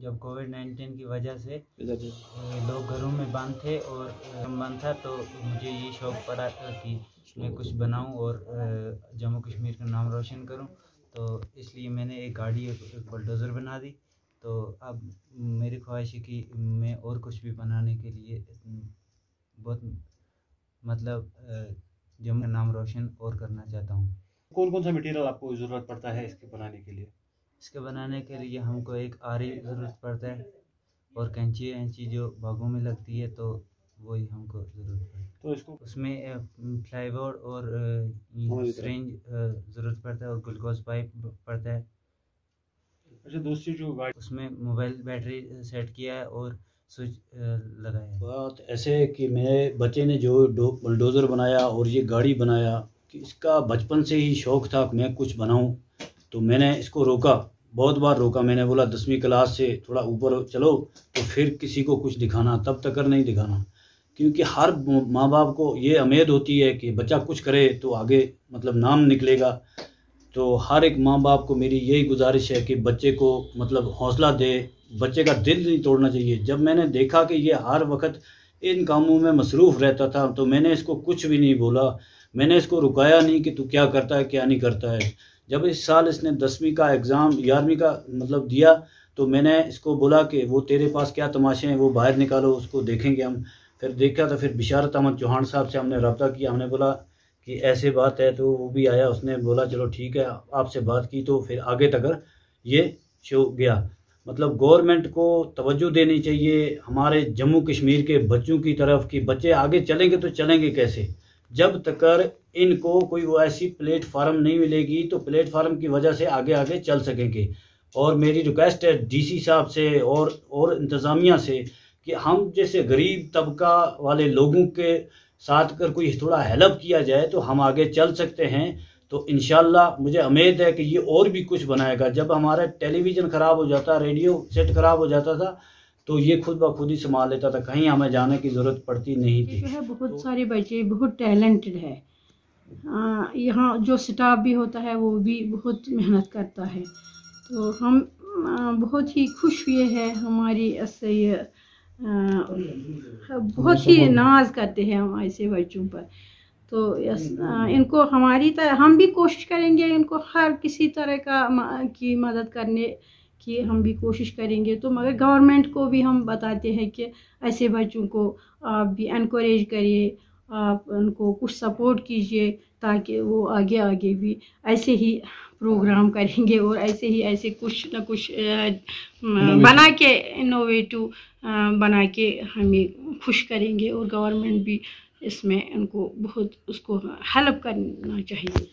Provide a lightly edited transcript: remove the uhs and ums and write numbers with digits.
جب کووڈ-19 کی وجہ سے لوگ گھروں میں بند تھے اور بند تھا تو مجھے یہ شوق پڑا کہ میں کچھ بناؤں اور جموں کشمیر کا نام روشن کروں، تو اس لیے میں نے ایک گاڑی ایک بلڈوزر بنا دی۔ تو اب میری خواہش ہے کہ میں اور کچھ بھی بنانے کے لیے بہت مطلب جموں کا نام روشن اور کرنا چاہتا ہوں۔ کون کون سا مٹیریل آپ کو ضرورت پڑتا ہے اس کے بنانے کے لیے؟ اس کے بنانے کے لیے ہم کو ایک آری ضرورت پڑتا ہے اور کینچی جو باغوں میں لگتی ہے، تو وہی ہم کو ضرورت پڑتا ہے۔ تو اس میں فلائی بورڈ اور سرنج ضرورت پڑتا ہے اور گلوکوز پائپ پڑتا ہے۔ اچھا دوسری جو گاڑی اس میں موبائل بیٹری سیٹ کیا ہے اور سوئچ لگایا ہے۔ بات ایسے ہے کہ میرے بچے نے جو بلڈوزر بنایا اور یہ گاڑی بنایا کہ اس کا بچپن سے ہی شوق تھا کہ میں کچھ بناؤں، تو میں نے اس کو روکا، بہت بار روکا۔ میں نے بولا 10ویں کلاس سے تھوڑا اوپر چلو تو پھر کسی کو کچھ دکھانا، تب تک نہیں دکھانا، کیونکہ ہر ماں باپ کو یہ امید ہوتی ہے کہ بچہ کچھ کرے تو آگے مطلب نام نکلے گا۔ تو ہر ایک ماں باپ کو میری یہی گزارش ہے کہ بچے کو مطلب حوصلہ دے، بچے کا دل نہیں توڑنا چاہیے۔ جب میں نے دیکھا کہ یہ ہر وقت ان کاموں میں مصروف رہتا تھا تو میں نے اس کو کچھ بھی نہیں بولا، میں نے اس کو رکایا نہیں کہ تو کیا کرتا ہے کیا نہیں کرتا ہے۔ جب اس سال اس نے 10ویں کا ایگزام 11ویں کا مطلب دیا تو میں نے اس کو بولا کہ وہ تیرے پاس کیا تماشے ہیں وہ باہر نکالو، اس کو دیکھیں گے ہم۔ پھر دیکھا تو پھر بشارت احمد چوہان صاحب سے ہم نے رابطہ کیا، ہم نے بولا کہ ایسے بات ہے، تو وہ بھی آیا، اس نے بولا چلو ٹھیک ہے، آپ سے بات کی تو پھر آگے تک یہ شو گیا۔ مطلب گورنمنٹ کو توجہ دینی چاہیے ہمارے جموں کشمیر کے بچوں کی طرف کہ بچے آگے چلیں گے تو چلیں گے کیسے؟ جب تک ان کو کوئی وہ ایسی پلیٹ فارم نہیں ملے گی تو پلیٹ فارم کی وجہ سے آگے چل سکیں گے۔ اور میری ریکویسٹ ہے ڈی سی صاحب سے اور انتظامیہ سے کہ ہم جیسے غریب طبقہ والے لوگوں کے ساتھ اگر کوئی تھوڑا ہیلپ کیا جائے تو ہم آگے چل سکتے ہیں۔ تو انشاءاللہ مجھے امید ہے کہ یہ اور بھی کچھ بنائے گا۔ جب ہمارا ٹیلی ویژن خراب ہو جاتا، ریڈیو سیٹ خراب ہو جاتا تھا تو یہ خود بخود ہی سنبھال لیتا تھا، کہیں ہمیں جانے کی ضرورت پڑتی نہیں تھی۔ بہت سارے بچے بہت ٹیلنٹڈ ہے، یہاں جو سٹاف بھی ہوتا ہے وہ بھی بہت محنت کرتا ہے، تو ہم بہت ہی خوش ہوئے ہیں، ہماری ایسے بہت ہی ناز کرتے ہیں ہم ایسے بچوں پر۔ تو ان کو ہماری طرح ہم بھی کوشش کریں گے ان کو ہر کسی طرح کی مدد کرنے کی ہم بھی کوشش کریں گے، تو مگر گورنمنٹ کو بھی ہم بتاتے ہیں کہ ایسے بچوں کو آپ بھی انکوریج کریے، آپ ان کو کچھ سپورٹ کیجیے تاکہ وہ آگے بھی ایسے ہی پروگرام کریں گے اور ایسے کچھ نہ کچھ بنا کے انوویٹو بنا کے ہمیں خوش کریں گے، اور گورنمنٹ بھی اس میں ان کو بہت اس کو ہیلپ کرنا چاہیے۔